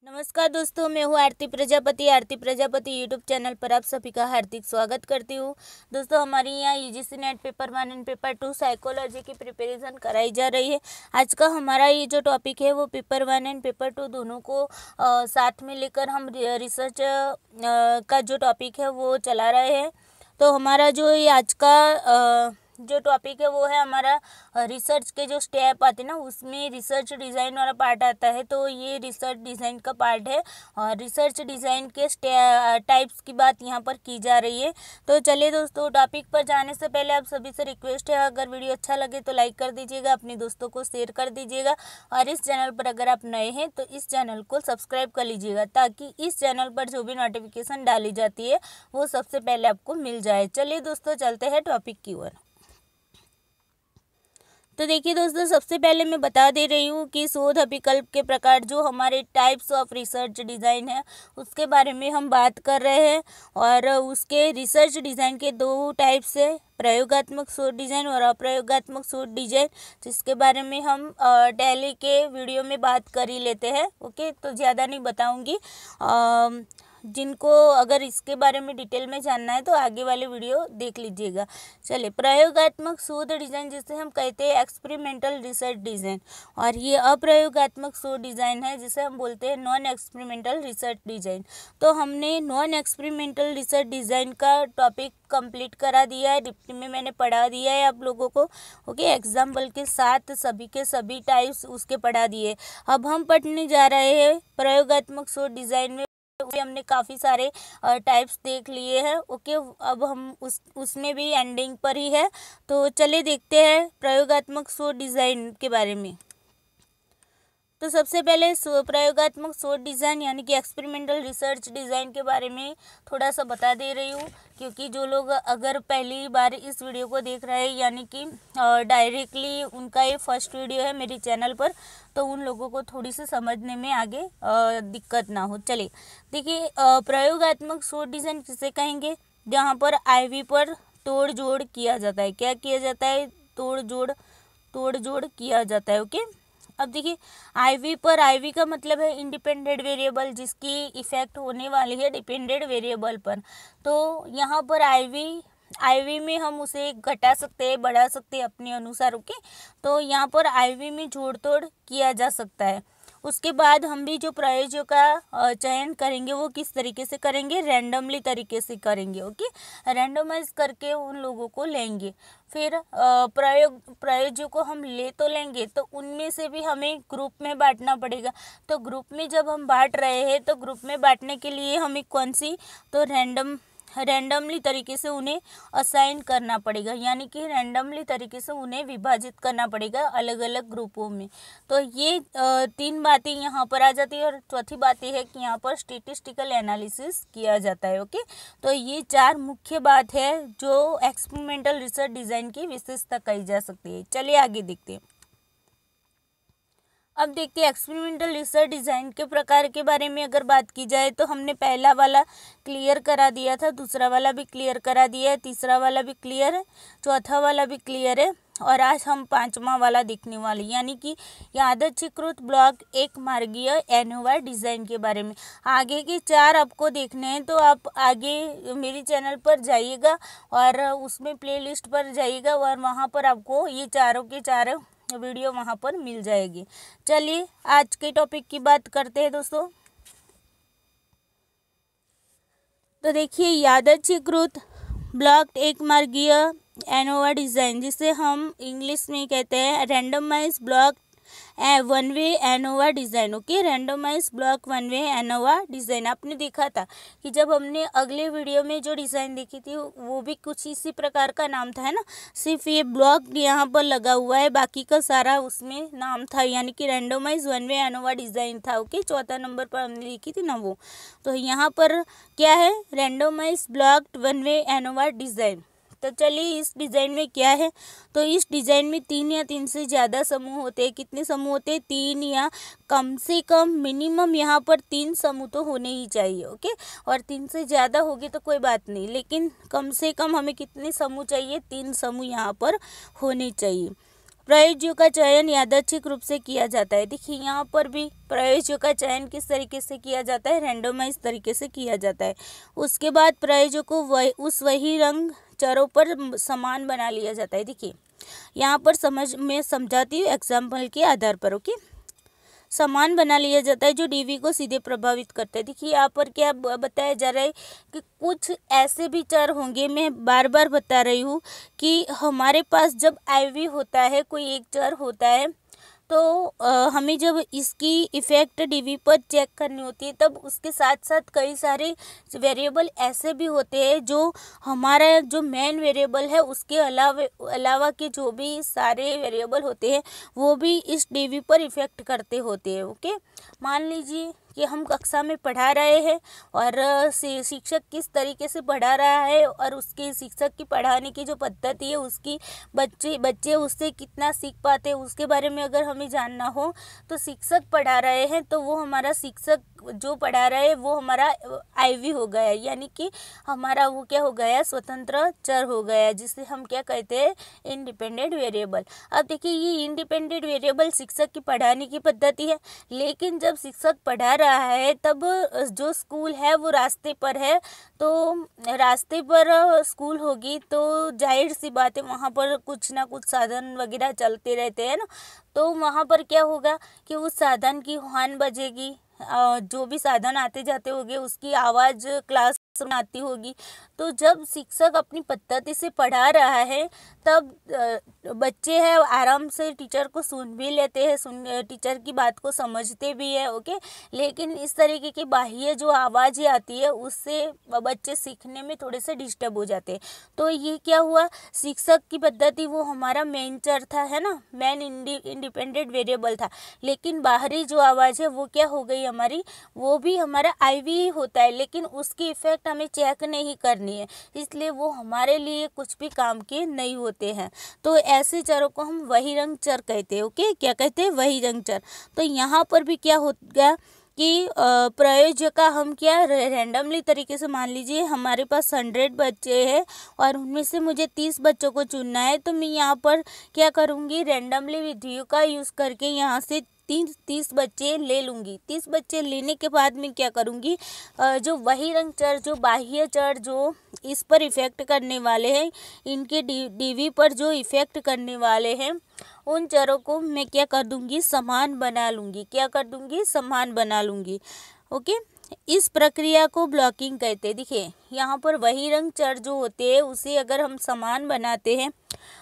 नमस्कार दोस्तों, मैं हूँ आरती प्रजापति यूट्यूब चैनल पर आप सभी का हार्दिक स्वागत करती हूँ। दोस्तों, हमारे यहाँ UGC net paper 1 and paper 2 psychology की प्रिपरेशन कराई जा रही है। आज का हमारा ये जो टॉपिक है वो पेपर 1 एंड पेपर 2 दोनों को साथ में लेकर हम रिसर्च का जो टॉपिक है वो चला रहे हैं। तो हमारा जो ये आज का जो टॉपिक है वो है हमारा रिसर्च के जो स्टेप आते हैं ना, उसमें रिसर्च डिज़ाइन वाला पार्ट आता है। तो ये रिसर्च डिज़ाइन का पार्ट है और रिसर्च डिज़ाइन के टाइप्स की बात यहाँ पर की जा रही है। तो चलिए दोस्तों, टॉपिक पर जाने से पहले आप सभी से रिक्वेस्ट है, अगर वीडियो अच्छा लगे तो लाइक कर दीजिएगा, अपने दोस्तों को शेयर कर दीजिएगा और इस चैनल पर अगर आप नए हैं तो इस चैनल को सब्सक्राइब कर लीजिएगा, ताकि इस चैनल पर जो भी नोटिफिकेशन डाली जाती है वो सबसे पहले आपको मिल जाए। चलिए दोस्तों, चलते हैं टॉपिक की ओर। तो देखिए दोस्तों, सबसे पहले मैं बता दे रही हूँ कि शोध विकल्प के प्रकार, जो हमारे टाइप्स ऑफ रिसर्च डिज़ाइन है उसके बारे में हम बात कर रहे हैं। और उसके रिसर्च डिज़ाइन के दो टाइप्स है, प्रयोगात्मक शोध डिज़ाइन और अप्रयोगात्मक शोध डिज़ाइन, जिसके बारे में हम डेली के वीडियो में बात कर ही लेते हैं। ओके, तो ज़्यादा नहीं बताऊँगी। जिनको अगर इसके बारे में डिटेल में जानना है तो आगे वाले वीडियो देख लीजिएगा। चलिए, प्रयोगात्मक शोध डिज़ाइन जिसे हम कहते हैं एक्सपेरिमेंटल रिसर्च डिज़ाइन, और ये अप्रयोगात्मक शोध डिज़ाइन है जिसे हम बोलते हैं नॉन एक्सपेरिमेंटल रिसर्च डिज़ाइन। तो हमने नॉन एक्सपेरिमेंटल रिसर्च डिज़ाइन का टॉपिक कंप्लीट करा दिया है, डिप्टी में मैंने पढ़ा दिया है आप लोगों को। ओके, एग्जाम्पल के साथ सभी के सभी टाइप्स उसके पढ़ा दिए। अब हम पढ़ने जा रहे हैं प्रयोगात्मक शोध डिज़ाइन में। हमने काफ़ी सारे टाइप्स देख लिए हैं। ओके, अब हम उसमें भी एंडिंग पर ही है। तो चलिए देखते हैं प्रयोगात्मक शोध डिज़ाइन के बारे में। तो सबसे पहले प्रयोगात्मक शोध डिज़ाइन यानी कि एक्सपेरिमेंटल रिसर्च डिज़ाइन के बारे में थोड़ा सा बता दे रही हूँ, क्योंकि जो लोग अगर पहली बार इस वीडियो को देख रहे हैं, यानी कि डायरेक्टली उनका ये फर्स्ट वीडियो है मेरे चैनल पर, तो उन लोगों को थोड़ी सी समझने में आगे दिक्कत ना हो। चलिए देखिए, प्रयोगात्मक शोध डिज़ाइन किसे कहेंगे, जहाँ पर आईवी पर तोड़ जोड़ किया जाता है। क्या किया जाता है? तोड़ जोड़ किया जाता है। ओके, अब देखिए, आईवी पर, आईवी का मतलब है इंडिपेंडेंट वेरिएबल, जिसकी इफेक्ट होने वाली है डिपेंडेंट वेरिएबल पर। तो यहाँ पर आईवी में हम उसे घटा सकते हैं, बढ़ा सकते हैं अपने अनुसार। ओके, तो यहाँ पर आईवी में जोड़ तोड़ किया जा सकता है। उसके बाद हम भी जो प्रयोजों का चयन करेंगे वो किस तरीके से करेंगे? रैंडमली तरीके से करेंगे। ओके, रैंडमाइज करके उन लोगों को लेंगे। फिर प्रयोजों को हम ले तो लेंगे, तो उनमें से भी हमें ग्रुप में बांटना पड़ेगा। तो ग्रुप में जब हम बांट रहे हैं तो ग्रुप में बांटने के लिए हमें कौन सी? तो रैंडमली तरीके से उन्हें असाइन करना पड़ेगा, यानी कि रैंडमली तरीके से उन्हें विभाजित करना पड़ेगा अलग अलग ग्रुपों में। तो ये तीन बातें यहाँ पर आ जाती है, और चौथी बात ये है कि यहाँ पर स्टैटिस्टिकल एनालिसिस किया जाता है। ओके, तो ये चार मुख्य बात है जो एक्सपेरिमेंटल रिसर्च डिज़ाइन की विशेषता कही जा सकती है। चलिए आगे देखते हैं। अब देखते हैं एक्सपेरिमेंटल रिसर्च डिज़ाइन के प्रकार के बारे में अगर बात की जाए, तो हमने पहला वाला क्लियर करा दिया था, दूसरा वाला भी क्लियर करा दिया है, तीसरा वाला भी क्लियर है, चौथा वाला भी क्लियर है, और आज हम पांचवा वाला देखने वाले, यानी कि यादृच्छिकृत ब्लॉक एक मार्गीय एनोवा डिज़ाइन के बारे में। आगे के चार आपको देखने हैं तो आप आगे मेरे चैनल पर जाइएगा और उसमें प्लेलिस्ट पर जाइएगा, और वहाँ पर आपको ये चारों के चारों वीडियो वहाँ पर मिल जाएगी। चलिए आज के टॉपिक की बात करते हैं दोस्तों। तो देखिए, यादृच्छिकृत ब्लॉक एक मार्गीय एनोवा डिज़ाइन, जिसे हम इंग्लिश में कहते हैं randomise block one way ANOVA design. Okay, randomise block one way ANOVA design. आपने देखा था कि जब हमने अगले वीडियो में जो डिज़ाइन देखी थी वो भी कुछ इसी प्रकार का नाम था, है ना। सिर्फ ये ब्लॉक यहाँ पर लगा हुआ है, बाकी का सारा उसमें नाम था, यानी कि randomise one way ANOVA design था। ओके, चौथा नंबर पर हमने लिखी थी ना वो। तो यहाँ पर क्या है? Randomise block one way ANOVA design. तो चलिए, इस डिज़ाइन में क्या है? तो इस डिज़ाइन में 3 या 3 से ज़्यादा समूह होते हैं। कितने समूह होते हैं? 3, या कम से कम मिनिमम यहाँ पर 3 समूह तो होने ही चाहिए। ओके, और 3 से ज़्यादा होगी तो कोई बात नहीं, लेकिन कम से कम हमें कितने समूह चाहिए? 3 समूह यहाँ पर होने चाहिए। प्रयोज्यों का चयन यादृच्छिक रूप से किया जाता है। देखिए यहाँ पर भी प्रयोज्यों का चयन किस तरीके से किया जाता है, रैंडमाइज तरीके से किया जाता है। उसके बाद प्रयोज्यों को वही रंग चरों पर समान बना लिया जाता है। देखिए यहाँ पर समझाती हूँ एग्जाम्पल के आधार पर। ओके, समान बना लिया जाता है जो डीवी को सीधे प्रभावित करता है। देखिए यहाँ पर क्या बताया जा रहा है कि कुछ ऐसे भी चर होंगे, मैं बार बार बता रही हूँ कि हमारे पास जब आईवी होता है, कोई एक चर होता है, तो हमें जब इसकी इफ़ेक्ट डीवी पर चेक करनी होती है, तब उसके साथ साथ कई सारे वेरिएबल ऐसे भी होते हैं जो हमारा जो मेन वेरिएबल है उसके अलावा के जो भी सारे वेरिएबल होते हैं वो भी इस डीवी पर इफ़ेक्ट करते होते हैं। ओके, मान लीजिए कि हम कक्षा में पढ़ा रहे हैं और शिक्षक किस तरीके से पढ़ा रहा है और उसके शिक्षक की पढ़ाने की जो पद्धति है उसकी बच्चे उससे कितना सीख पाते हैं उसके बारे में अगर हमें जानना हो, तो शिक्षक पढ़ा रहे हैं तो वो हमारा शिक्षक जो पढ़ा रहे हैं वो हमारा आईवी हो गया, यानी कि हमारा वो क्या हो गया, स्वतंत्र चर हो गया, जिसे हम क्या कहते हैं, इंडिपेंडेंट वेरिएबल। अब देखिए ये इंडिपेंडेंट वेरिएबल शिक्षक की पढ़ाने की पद्धति है, लेकिन जब शिक्षक पढ़ा रहा है तब जो स्कूल है वो रास्ते पर है, तो रास्ते पर स्कूल होगी तो जाहिर सी बात है वहाँ पर कुछ ना कुछ साधन वगैरह चलते रहते हैं ना, तो वहाँ पर क्या होगा कि उस साधन की हॉर्न बजेगी, जो भी साधन आते जाते होंगे उसकी आवाज़ क्लास में आती होगी। तो जब शिक्षक अपनी पद्धति से पढ़ा रहा है तब बच्चे हैं आराम से टीचर को सुन भी लेते हैं, टीचर की बात को समझते भी है। ओके, लेकिन इस तरीके की बाह्य जो आवाज़ें आती है उससे बच्चे सीखने में थोड़े से डिस्टर्ब हो जाते हैं। तो ये क्या हुआ, शिक्षक की पद्धति वो हमारा मेन चर था, है ना, मेन इंडिपेंडेंट वेरिएबल था, लेकिन बाहरी जो आवाज़ है वो क्या हो गई हमारी, वो भी हमारा आईवी होता है, लेकिन उसकी इफ़ेक्ट हमें चेक नहीं करनी है, इसलिए वो हमारे लिए कुछ भी काम के नहीं होते हैं। तो ऐसे चरों को हम वही रंग चर कहते हैं। ओके, क्या कहते हैं, वही रंग चर। तो यहाँ पर भी क्या हो गया कि प्रयोज्य का हम क्या रैंडमली तरीके से, मान लीजिए हमारे पास 100 बच्चे हैं और उनमें से मुझे 30 बच्चों को चुनना है, तो मैं यहाँ पर क्या करूँगी, रैंडमली विधियों का यूज़ करके यहाँ से 30 बच्चे ले लूँगी। 30 बच्चे लेने के बाद मैं क्या करूँगी, जो वही रंग चर, जो बाह्य चर जो इस पर इफ़ेक्ट करने वाले हैं, इनके डीवी पर जो इफ़ेक्ट करने वाले हैं, उन चरों को मैं क्या कर दूँगी, समान बना लूँगी। क्या कर दूँगी, समान बना लूँगी। ओके, इस प्रक्रिया को ब्लॉकिंग कहते हैं। देखिए यहाँ पर वही रंग चर जो होते हैं उसे अगर हम समान बनाते हैं,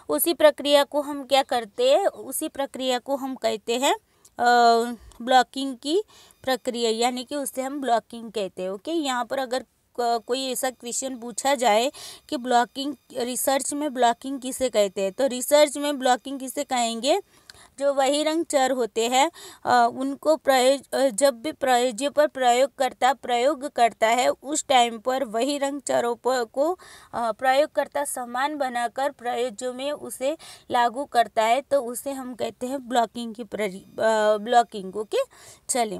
उसी प्रक्रिया को हम क्या करते हैं, उसी प्रक्रिया को हम कहते हैं ब्लॉकिंग की प्रक्रिया, यानी कि उसे हम ब्लॉकिंग कहते हैं। ओके, यहाँ पर अगर कोई ऐसा क्वेश्चन पूछा जाए कि ब्लॉकिंग, रिसर्च में ब्लॉकिंग किसे कहते हैं, तो रिसर्च में ब्लॉकिंग किसे कहेंगे, जो वही रंग चर होते हैं उनको जब भी प्रयोज्य पर प्रयोग करता है उस टाइम पर वही रंग चरों को प्रयोगकर्ता समान बनाकर प्रयोज्य में उसे लागू करता है, तो उसे हम कहते हैं ब्लॉकिंग की ब्लॉकिंग। ओके, चलिए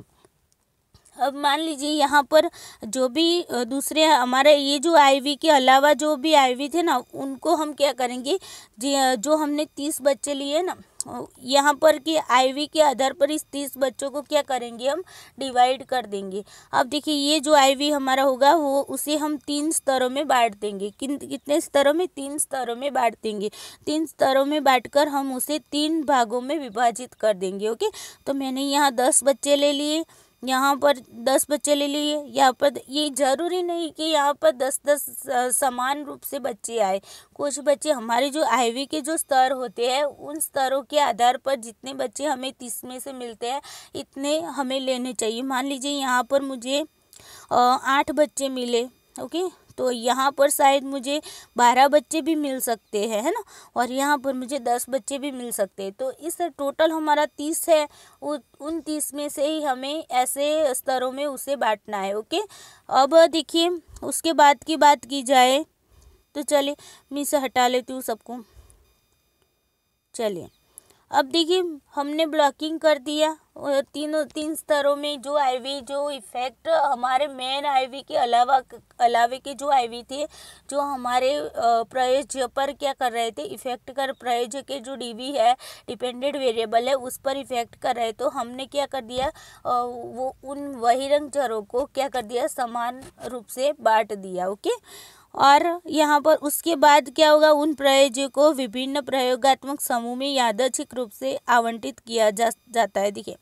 अब मान लीजिए यहाँ पर जो भी दूसरे हमारे ये जो आईवी के अलावा जो भी आईवी थे ना, उनको हम क्या करेंगे, जो हमने 30 बच्चे लिए ना, यहाँ पर कि आईवी के आधार पर इस 30 बच्चों को क्या करेंगे, हम डिवाइड कर देंगे। अब देखिए ये जो आईवी हमारा होगा वो उसे हम 3 स्तरों में बांट देंगे। कितने स्तरों में, 3 स्तरों में बांट देंगे। 3 स्तरों में बांटकर हम उसे 3 भागों में विभाजित कर देंगे। ओके, तो मैंने यहाँ 10 बच्चे ले लिए, यहाँ पर 10 बच्चे ले लिए। यहाँ पर ये ज़रूरी नहीं कि यहाँ पर 10-10 समान रूप से बच्चे आए। कुछ बच्चे हमारे जो आईवी के जो स्तर होते हैं उन स्तरों के आधार पर जितने बच्चे हमें 30 में से मिलते हैं इतने हमें लेने चाहिए। मान लीजिए यहाँ पर मुझे 8 बच्चे मिले। ओके, तो यहाँ पर शायद मुझे 12 बच्चे भी मिल सकते हैं, है ना, और यहाँ पर मुझे 10 बच्चे भी मिल सकते हैं। तो इस टोटल हमारा 30 है, उन 30 में से ही हमें ऐसे स्तरों में उसे बांटना है। ओके, अब देखिए उसके बाद की बात की जाए तो चलिए मैं इसे हटा लेती हूँ सबको। चलिए अब देखिए हमने ब्लॉकिंग कर दिया। तीन स्तरों में जो आईवी जो इफेक्ट हमारे मेन आईवी के अलावे के जो आईवी थे जो हमारे प्रयोज्य पर क्या कर रहे थे, इफेक्ट कर प्रयोज्य के जो डीवी है डिपेंडेंट वेरिएबल है उस पर इफेक्ट कर रहे, तो हमने क्या कर दिया, वो उन बहिरंग चरों को क्या कर दिया, समान रूप से बांट दिया। ओके, और यहाँ पर उसके बाद क्या होगा, उन प्रयोज्यों को विभिन्न प्रयोगात्मक समूह में यादृच्छिक रूप से आवंटित किया जाता है। देखिए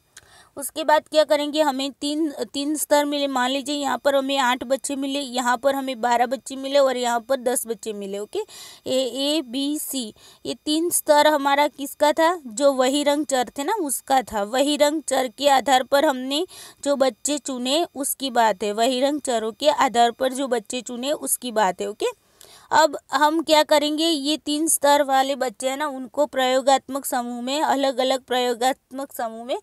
उसके बाद क्या करेंगे, हमें तीन स्तर मिले, मान लीजिए यहाँ पर हमें 8 बच्चे मिले, यहाँ पर हमें 12 बच्चे मिले और यहाँ पर 10 बच्चे मिले। ओके, ए बी सी ये 3 स्तर हमारा किसका था, जो वही रंग चर थे ना उसका था। वही रंग चर के आधार पर हमने जो बच्चे चुने उसकी बात है, वही रंग चरों के आधार पर जो बच्चे चुने उसकी बात है। ओके, अब हम क्या करेंगे, ये 3 स्तर वाले बच्चे हैं ना उनको प्रयोगात्मक समूह में, अलग अलग प्रयोगात्मक समूह में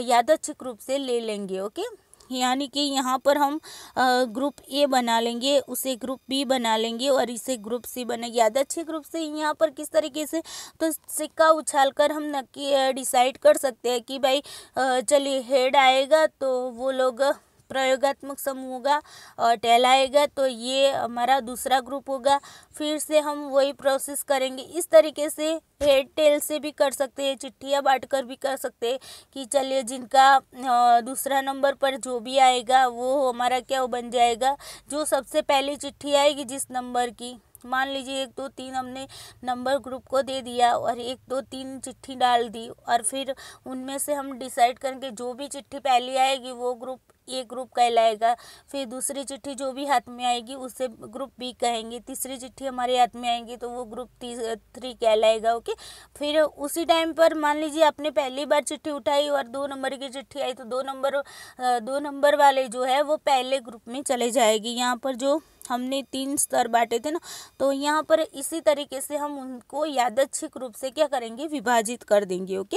यादृच्छिक रूप से ले लेंगे। ओके, यानी कि यहाँ पर हम ग्रुप ए बना लेंगे, उसे ग्रुप बी बना लेंगे और इसे ग्रुप सी बना, यादृच्छिक रूप से। यहाँ पर किस तरीके से, तो सिक्का उछाल कर हम डिसाइड कर सकते हैं कि भाई चलिए हेड आएगा तो वो लोग प्रयोगात्मक समूह होगा, और टेल आएगा तो ये हमारा दूसरा ग्रुप होगा। फिर से हम वही प्रोसेस करेंगे। इस तरीके से हेड टेल से भी कर सकते हैं, चिट्ठियाँ बांटकर भी कर सकते हैं कि चलिए जिनका दूसरा नंबर पर जो भी आएगा वो हमारा क्या वो बन जाएगा, जो सबसे पहली चिट्ठी आएगी जिस नंबर की, मान लीजिए 1 2 3 हमने नंबर ग्रुप को दे दिया और 1 2 3 चिट्ठी डाल दी, और फिर उनमें से हम डिसाइड करेंगे जो भी चिट्ठी पहली आएगी वो ग्रुप ए ग्रुप कहलाएगा। फिर दूसरी चिट्ठी जो भी हाथ में आएगी उसे ग्रुप बी कहेंगे। तीसरी चिट्ठी हमारे हाथ में आएगी तो वो ग्रुप 3 कहलाएगा। ओके, फिर उसी टाइम पर मान लीजिए आपने पहली बार चिट्ठी उठाई और 2 नंबर की चिट्ठी आई तो 2 नंबर वाले जो है वो पहले ग्रुप में चले जाएगी। यहाँ पर जो हमने 3 स्तर बांटे थे ना, तो यहाँ पर इसी तरीके से हम उनको यादृच्छिक रूप से क्या करेंगे, विभाजित कर देंगे। ओके,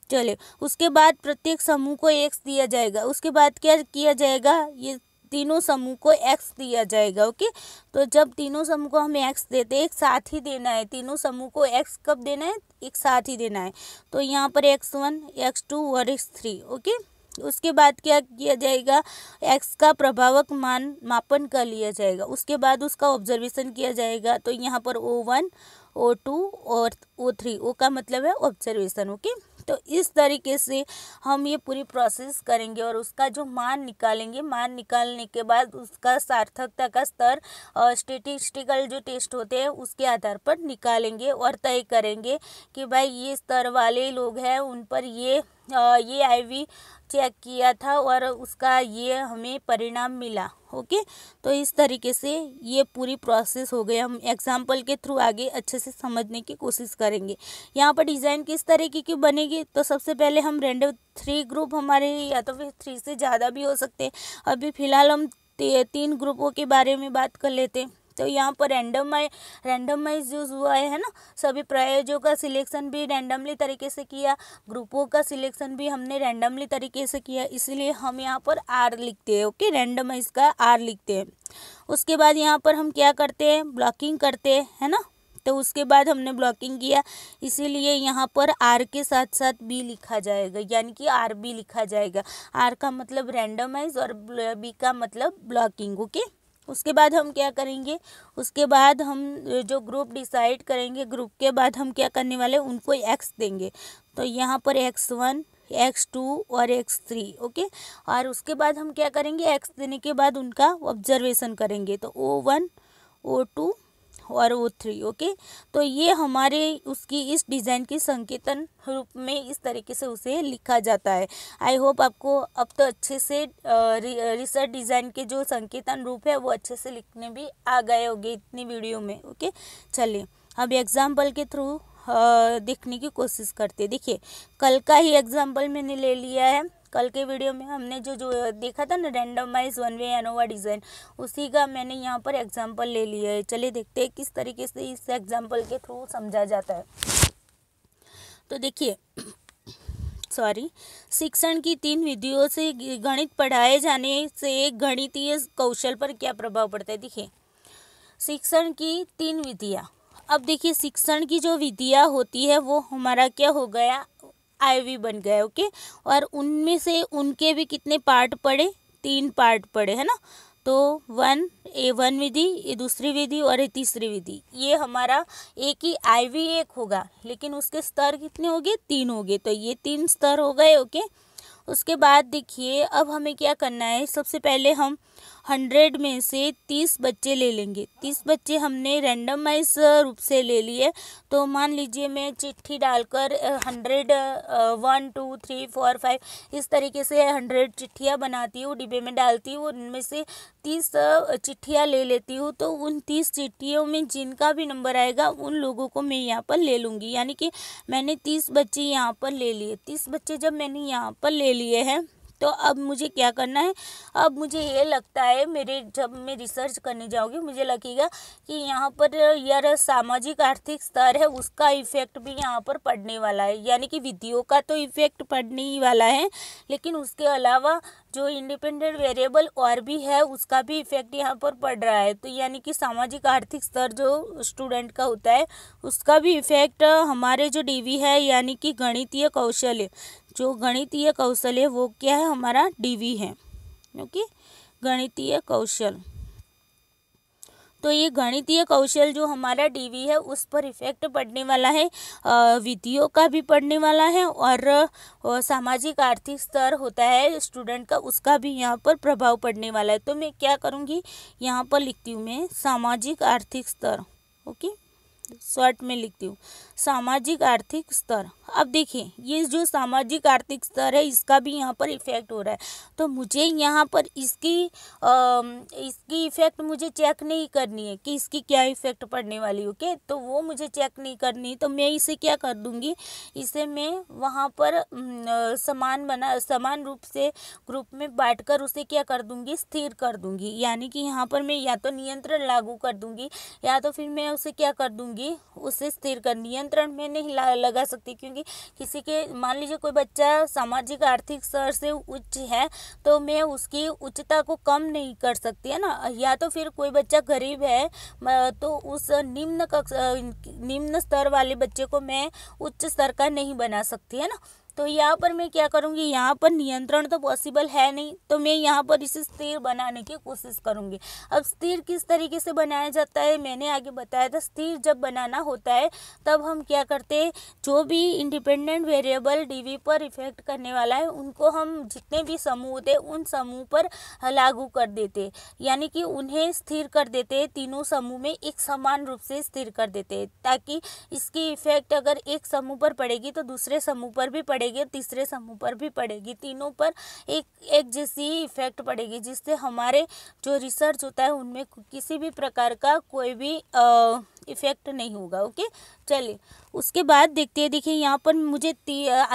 चले उसके बाद प्रत्येक समूह को x दिया जाएगा। उसके बाद क्या किया जाएगा, ये तीनों समूह को x दिया जाएगा। ओके, तो जब तीनों समूह को हमें x देते हैं, एक साथ ही देना है, तीनों समूह को x कब देना है, एक साथ ही देना है। तो यहाँ पर x1 x2 और x3। ओके, उसके बाद क्या किया जाएगा, x का प्रभावक मान मापन कर लिया जाएगा। उसके बाद उसका ऑब्जर्वेशन किया जाएगा। तो यहाँ पर O1 O2 और O3, O का मतलब है ऑब्जर्वेशन। ओके, तो इस तरीके से हम ये पूरी प्रोसेस करेंगे और उसका जो मान निकालेंगे। मान निकालने के बाद उसका सार्थकता का स्तर स्टेटिस्टिकल जो टेस्ट होते हैं उसके आधार पर निकालेंगे और तय करेंगे कि भाई ये स्तर वाले लोग हैं उन पर ये आईवी चेक किया था और उसका ये हमें परिणाम मिला। ओके, तो इस तरीके से ये पूरी प्रोसेस हो गई। हम एग्जाम्पल के थ्रू आगे अच्छे से समझने की कोशिश करेंगे। यहाँ पर डिज़ाइन किस तरीके की बनेगी, तो सबसे पहले हम रैंडम 3 ग्रुप हमारे, या तो फिर 3 से ज़्यादा भी हो सकते हैं। अभी फ़िलहाल हम 3 ग्रुपों के बारे में बात कर लेते हैं। तो यहाँ पर रैंडमाइज जो हुआ है ना, सभी प्रयोजों का सिलेक्शन भी रैंडमली तरीके से किया, ग्रुपों का सिलेक्शन भी हमने रैंडमली तरीके से किया, इसलिए हम यहाँ पर आर लिखते हैं। ओके, रैंडमाइज का आर लिखते हैं। उसके बाद यहाँ पर हम क्या करते हैं, ब्लॉकिंग करते हैं, है ना। तो उसके बाद हमने ब्लॉकिंग किया, इसीलिए यहाँ पर आर के साथ साथ बी लिखा जाएगा, यानी कि आर बी लिखा जाएगा। आर का मतलब रैंडमाइज और बी का मतलब ब्लॉकिंग। ओके, उसके बाद हम क्या करेंगे, उसके बाद हम जो ग्रुप डिसाइड करेंगे, ग्रुप के बाद हम क्या करने वाले उनको x देंगे। तो यहाँ पर x1 x2 और x3। ओके, और उसके बाद हम क्या करेंगे, x देने के बाद उनका ऑब्जर्वेशन करेंगे। तो O1 O2 और O3। ओके, तो ये हमारे उसकी इस डिज़ाइन की संकेतन रूप में इस तरीके से उसे लिखा जाता है। आई होप आपको अब तो अच्छे से रिसर्च डिज़ाइन के जो संकेतन रूप है वो अच्छे से लिखने भी आ गए होंगे इतनी वीडियो में। ओके, चलिए अब एग्जाम्पल के थ्रू देखने की कोशिश करते हैं। देखिए कल का ही एग्जाम्पल मैंने ले लिया है। कल के वीडियो में हमने जो देखा था ना randomise one way ANOVA design, उसी का मैंने यहाँ पर एग्जाम्पल ले लिया है। चलिए देखते हैं किस तरीके से इस एग्जाम्पल के थ्रू समझा जाता है। तो देखिए शिक्षण की 3 विधियों से गणित पढ़ाए जाने से गणितीय कौशल पर क्या प्रभाव पड़ता है। देखिए शिक्षण की 3 विधियाँ। अब देखिए शिक्षण की जो विधियाँ होती है वो हमारा क्या हो गया, आईवी बन गया। ओके, और उनमें से उनके भी कितने पार्ट पड़े, 3 पार्ट पड़े, है ना। तो वन विधि, ये दूसरी विधि और ये तीसरी विधि, ये हमारा एक ही आईवी एक होगा, लेकिन उसके स्तर कितने हो गए, 3 हो गए। तो ये 3 स्तर हो गए। ओके, उसके बाद देखिए अब हमें क्या करना है। सबसे पहले हम 100 में से 30 बच्चे ले लेंगे। 30 बच्चे हमने रैंडमाइज रूप से ले लिए। तो मान लीजिए मैं चिट्ठी डालकर 100 1 2 3 4 5 इस तरीके से 100 चिट्ठियाँ बनाती हूँ, डिब्बे में डालती हूँ, उनमें से 30 चिट्ठियाँ ले लेती हूँ। तो उन 30 चिट्ठियों में जिनका भी नंबर आएगा उन लोगों को मैं यहाँ पर ले लूँगी। यानी कि मैंने 30 बच्चे यहाँ पर ले लिए। 30 बच्चे जब मैंने यहाँ पर ले लिए हैं, तो अब मुझे क्या करना है। अब मुझे ये लगता है, जब मैं रिसर्च करने जाऊँगी मुझे लगेगा कि यहाँ पर यार सामाजिक आर्थिक स्तर है उसका इफ़ेक्ट भी यहाँ पर पड़ने वाला है। यानी कि विधियों का तो इफ़ेक्ट पड़ने ही वाला है, लेकिन उसके अलावा जो इंडिपेंडेंट वेरिएबल और भी है उसका भी इफ़ेक्ट यहाँ पर पड़ रहा है। तो यानी कि सामाजिक आर्थिक स्तर जो स्टूडेंट का होता है उसका भी इफ़ेक्ट हमारे जो डीवी है, यानी कि गणितीय कौशल, जो गणितीय कौशल है वो क्या है, हमारा डीवी है। ओके, गणितीय कौशल। तो ये गणितीय कौशल जो हमारा डीवी है उस पर इफ़ेक्ट पड़ने वाला है, विधियों का भी पड़ने वाला है, और सामाजिक आर्थिक स्तर होता है स्टूडेंट का उसका भी यहाँ पर प्रभाव पड़ने वाला है। तो मैं क्या करूँगी, यहाँ पर लिखती हूँ मैं सामाजिक आर्थिक स्तर। ओके, शॉर्ट में लिखती हूँ सामाजिक आर्थिक स्तर। अब देखिए ये जो सामाजिक आर्थिक स्तर है इसका भी यहाँ पर इफ़ेक्ट हो रहा है। तो मुझे यहाँ पर इसकी इफ़ेक्ट मुझे चेक नहीं करनी है कि इसकी क्या इफ़ेक्ट पड़ने वाली। ओके, तो वो मुझे चेक नहीं करनी। तो मैं इसे क्या कर दूँगी, इसे मैं वहाँ पर समान रूप से ग्रुप में बांटकर उसे क्या कर दूँगी, स्थिर कर दूँगी। यानी कि यहाँ पर मैं या तो नियंत्रण लागू कर दूँगी या तो फिर मैं उसे क्या कर दूँगी, उसे स्थिर कर। नियंत्रण में नहीं लगा सकती, क्योंकि किसी के मान लीजिए कोई बच्चा सामाजिक आर्थिक स्तर से उच्च है तो मैं उसकी उच्चता को कम नहीं कर सकती, है ना। या तो फिर कोई बच्चा गरीब है तो उस निम्न स्तर वाले बच्चे को मैं उच्च स्तर का नहीं बना सकती, है ना। तो यहाँ पर मैं क्या करूँगी, यहाँ पर नियंत्रण तो पॉसिबल है नहीं, तो मैं यहाँ पर इसे स्थिर बनाने की कोशिश करूँगी। अब स्थिर किस तरीके से बनाया जाता है मैंने आगे बताया था। स्थिर जब बनाना होता है तब हम क्या करते हैं, जो भी इंडिपेंडेंट वेरिएबल डीवी पर इफेक्ट करने वाला है उनको हम जितने भी समूह होते उन समूह पर लागू कर देते, यानी कि उन्हें स्थिर कर देते। तीनों समूह में एक समान रूप से स्थिर कर देते, ताकि इसकी इफेक्ट अगर एक समूह पर पड़ेगी तो दूसरे समूह पर भी पड़ेगी, तीसरे समूह पर भी पड़ेगी, तीनों पर एक जैसी इफेक्ट पड़ेगी, जिससे हमारे जो रिसर्च होता है उनमें किसी भी प्रकार का कोई भी इफेक्ट नहीं होगा। ओके, चलिए उसके बाद देखते हैं। देखिए यहाँ पर मुझे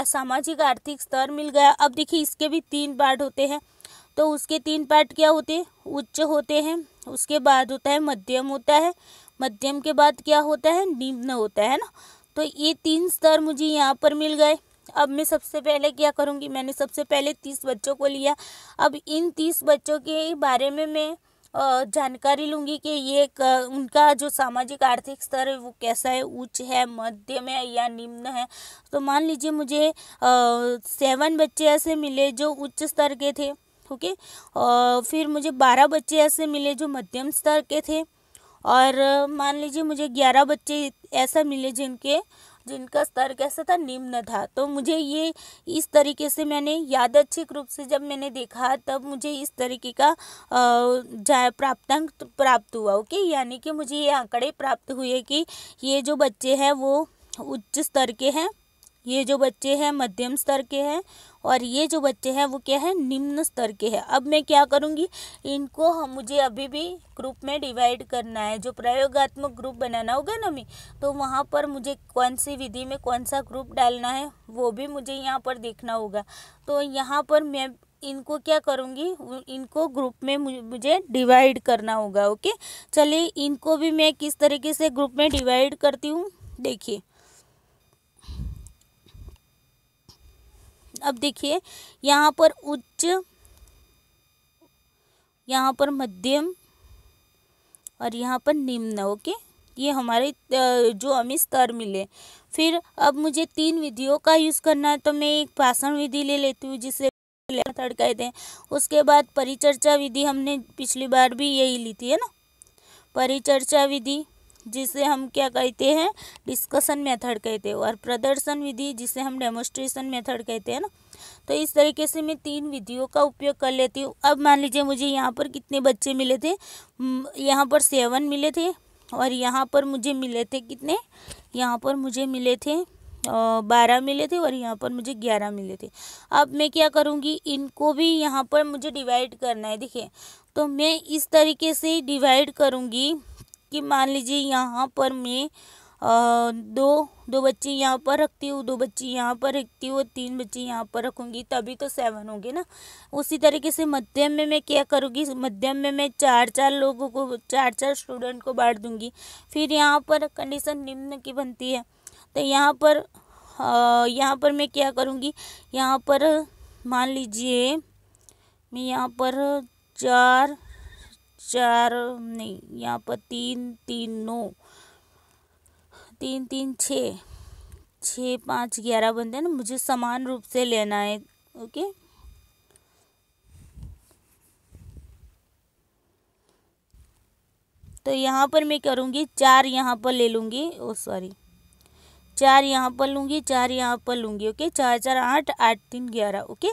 सामाजिक आर्थिक स्तर मिल गया। अब देखिए इसके भी 3 पार्ट होते हैं। तो उसके 3 पार्ट क्या होते हैं, उच्च होते हैं, उसके बाद होता है मध्यम होता है, मध्यम के बाद क्या होता है, निम्न होता है ना। तो ये 3 स्तर मुझे यहाँ पर मिल गए। अब मैं सबसे पहले क्या करूँगी, मैंने सबसे पहले 30 बच्चों को लिया। अब इन 30 बच्चों के बारे में मैं जानकारी लूँगी कि ये उनका जो सामाजिक आर्थिक स्तर है वो कैसा है, उच्च है, मध्यम है या निम्न है। तो मान लीजिए मुझे 7 बच्चे ऐसे मिले जो उच्च स्तर के थे। ओके, फिर मुझे 12 बच्चे ऐसे मिले जो मध्यम स्तर के थे, और मान लीजिए मुझे 11 बच्चे ऐसा मिले जिनका स्तर कैसा था, निम्न था। तो मुझे ये इस तरीके से मैंने यादृच्छिक रूप से जब मैंने देखा तब मुझे इस तरीके का प्राप्तांक प्राप्त हुआ। ओके, यानी कि मुझे ये आंकड़े प्राप्त हुए कि ये जो बच्चे हैं वो उच्च स्तर के हैं, ये जो बच्चे हैं मध्यम स्तर के हैं, और ये जो बच्चे हैं वो क्या है, निम्न स्तर के हैं। अब मैं क्या करूँगी, इनको मुझे अभी भी ग्रुप में डिवाइड करना है। जो प्रयोगात्मक ग्रुप बनाना होगा ना मैं, तो वहाँ पर मुझे कौन सी विधि में कौन सा ग्रुप डालना है वो भी मुझे यहाँ पर देखना होगा। तो यहाँ पर मैं इनको क्या करूँगी, इनको ग्रुप में मुझे डिवाइड करना होगा। ओके, चलिए इनको भी मैं किस तरीके से ग्रुप में डिवाइड करती हूँ देखिए। अब देखिए यहाँ पर उच्च, यहाँ पर मध्यम और यहाँ पर निम्न। ओके, ये हमारे जो हमें स्तर मिले। फिर अब मुझे 3 विधियों का यूज़ करना है, तो मैं एक भाषण विधि ले लेती हूँ जिसे मेथड कहते हैं। उसके बाद परिचर्चा विधि, हमने पिछली बार भी यही ली थी, है ना। परिचर्चा विधि जिसे हम क्या कहते हैं, डिस्कशन मेथड कहते हैं, और प्रदर्शन विधि जिसे हम डेमोन्स्ट्रेशन मेथड कहते हैं ना। तो इस तरीके से मैं 3 विधियों का उपयोग कर लेती हूँ। अब मान लीजिए मुझे यहाँ पर कितने बच्चे मिले थे, यहाँ पर 7 मिले थे, और यहाँ पर मुझे मिले थे कितने, यहाँ पर मुझे मिले थे 12 मिले थे, और यहाँ पर मुझे 11 मिले थे। अब मैं क्या करूँगी, इनको भी यहाँ पर मुझे डिवाइड करना है। देखिए, तो मैं इस तरीके से डिवाइड करूँगी कि मान लीजिए यहाँ पर मैं दो बच्चे यहाँ पर रखती हूँ, 2 बच्चे यहाँ पर रखती हूँ, 3 बच्चे यहाँ पर रखूँगी, तभी तो 7 होंगे ना। उसी तरीके से मध्यम में मैं क्या करूँगी, मध्यम में मैं 4-4 लोगों को, 4-4 स्टूडेंट को बांट दूँगी। फिर यहाँ पर कंडीशन निम्न की बनती है, तो यहाँ पर मैं क्या करूँगी, यहाँ पर मान लीजिए मैं यहाँ पर 4 नहीं, यहाँ पर 3 9 3 6 5 11 बनते हैं ना, मुझे समान रूप से लेना है। ओके, तो यहाँ पर मैं करूँगी 4 यहाँ पर ले लूँगी, 4 यहाँ पर लूँगी, 4 यहाँ पर लूँगी। ओके, 4 4 8 8 3 11। ओके,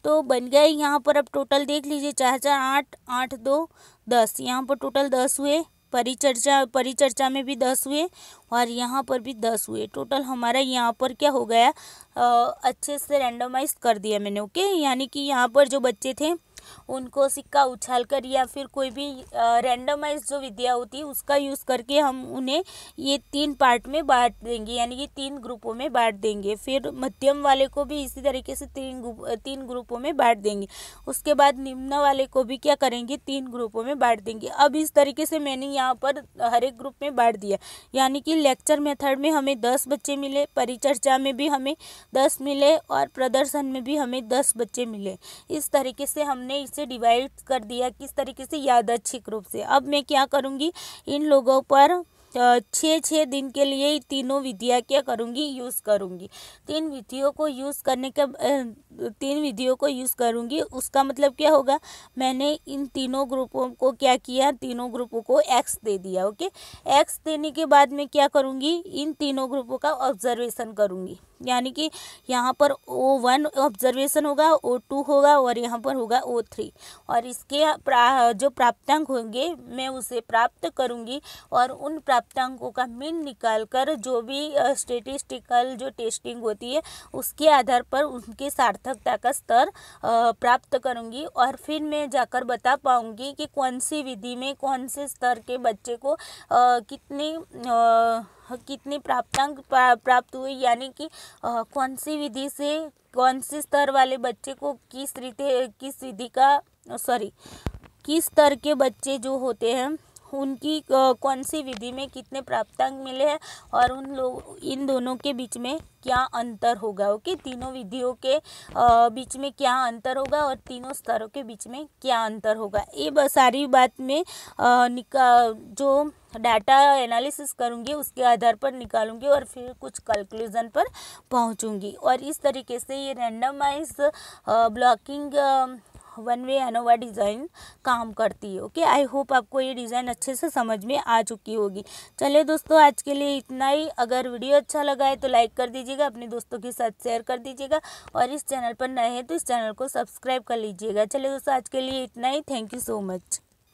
तो बन गए यहाँ पर। अब टोटल देख लीजिए, 4 4 8 8 2 10, यहाँ पर टोटल 10 हुए। परिचर्चा में भी 10 हुए, और यहाँ पर भी 10 हुए। टोटल हमारा यहाँ पर क्या हो गया, अच्छे से रैंडमाइज कर दिया मैंने। ओके, यानी कि यहाँ पर जो बच्चे थे उनको सिक्का उछाल कर या फिर कोई भी रैंडमाइज जो विधियाँ होती है उसका यूज़ करके हम उन्हें ये 3 पार्ट में बांट देंगे, यानी कि 3 ग्रुपों में बांट देंगे। फिर मध्यम वाले को भी इसी तरीके से 3 ग्रुपों में बांट देंगे। उसके बाद निम्न वाले को भी क्या करेंगे, 3 ग्रुपों में बांट देंगे। अब इस तरीके से मैंने यहाँ पर हर एक ग्रुप में बांट दिया, यानी कि लेक्चर मेथड में हमें 10 बच्चे मिले, परिचर्चा में भी हमें 10 मिले, और प्रदर्शन में भी हमें 10 बच्चे मिले। इस तरीके से हमने इसे डिवाइड कर दिया, किस तरीके से, यादृच्छिक रूप से। अब मैं क्या करूँगी, इन लोगों पर 6 दिन के लिए तीनों विधियाँ क्या करूँगी, यूज़ करूँगी। 3 विधियों को यूज़ करने का 3 विधियों को यूज़ करूँगी। उसका मतलब क्या होगा, मैंने इन तीनों ग्रुपों को क्या किया, तीनों ग्रुपों को एक्स दे दिया। ओके, एक्स देने के बाद मैं क्या करूँगी, इन तीनों ग्रुपों का ऑब्जर्वेशन करूँगी, यानी कि यहाँ पर O1 ऑब्जर्वेशन होगा, O2 होगा, और यहाँ पर होगा O3, और इसके जो प्राप्तांक होंगे मैं उसे प्राप्त करूँगी, और उन प्राप्तांकों का मीन निकाल कर जो भी स्टेटिस्टिकल जो टेस्टिंग होती है उसके आधार पर उनके सार्थकता का स्तर प्राप्त करूँगी। और फिर मैं जाकर बता पाऊँगी कि कौन सी विधि में कौन से स्तर के बच्चे को कितने प्राप्तांक प्राप्त हुए, यानी कि कौन सी विधि से कौन से स्तर वाले बच्चे को किस स्तर के बच्चे जो होते हैं उनकी कौन सी विधि में कितने प्राप्तांक मिले हैं, और इन दोनों के बीच में क्या अंतर होगा। ओके, तीनों विधियों के बीच में क्या अंतर होगा, और तीनों स्तरों के बीच में क्या अंतर होगा, ये सारी बात में जो डाटा एनालिसिस करूँगी उसके आधार पर निकालूंगी, और फिर कुछ कंक्लूजन पर पहुँचूंगी। और इस तरीके से ये रैंडमाइज ब्लॉकिंग 1 वे एनोवा डिज़ाइन काम करती है। ओके, आई होप आपको ये डिज़ाइन अच्छे से समझ में आ चुकी होगी। चलिए दोस्तों, आज के लिए इतना ही। अगर वीडियो अच्छा लगा है तो लाइक कर दीजिएगा, अपने दोस्तों के साथ शेयर कर दीजिएगा, और इस चैनल पर नए हैं तो इस चैनल को सब्सक्राइब कर लीजिएगा। चलिए दोस्तों, आज के लिए इतना ही। Thank you so much.